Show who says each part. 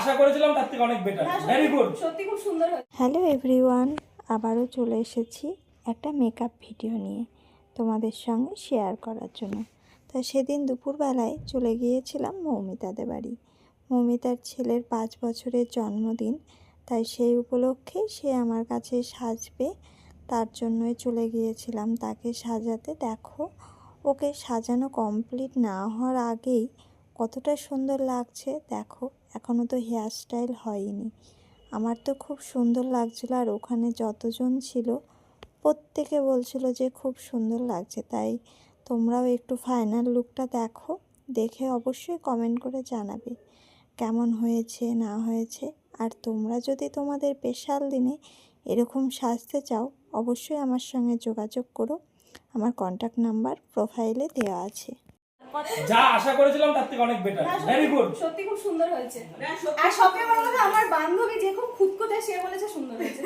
Speaker 1: আশা করেছিলাম তার থেকে অনেক বেটার। ভেরি গুড,
Speaker 2: সত্যি খুব সুন্দর হয়েছে।
Speaker 3: হ্যালো এভরিওয়ান, আবারও চলে এসেছি একটা মেকআপ ভিডিও নিয়ে তোমাদের সঙ্গে শেয়ার করার জন্য। তা সেদিন দুপুরবেলায় চলে গিয়েছিলাম মৌমিতাদের বাড়ি। মৌমিতার ছেলের 5 বছরের জন্মদিন, তাই সেই উপলক্ষে সে আমার কাছে সাজবে, তার জন্যই চলে গিয়েছিলাম তাকে সাজাতে। দেখো, ওকে সাজানো কমপ্লিট না হওয়ার আগেই কতটা সুন্দর লাগছে। দেখো, এখনও তো হেয়ার স্টাইল হয়নি। আমার তো খুব সুন্দর লাগছিলো, আর ওখানে যতজন ছিল প্রত্যেকে বলছিল যে খুব সুন্দর লাগছে। তাই তোমরাও একটু ফাইনাল লুকটা দেখো, দেখে অবশ্যই কমেন্ট করে জানাবে কেমন হয়েছে না হয়েছে। আর তোমরা যদি তোমাদের স্পেশাল দিনে এরকম সাজতে চাও, অবশ্যই আমার সঙ্গে যোগাযোগ করো। আমার কন্ট্যাক্ট নাম্বার প্রোফাইলে দেওয়া আছে।
Speaker 1: যা আশা করেছিলাম তার থেকে অনেক বেটার। ভেরি গুড,
Speaker 2: সত্যি খুব সুন্দর হয়েছে। আর সবচেয়ে বড় কথা, আমার বান্ধবী যে খুব খুঁতখুঁতে, সে বলেছে সুন্দর হয়েছে।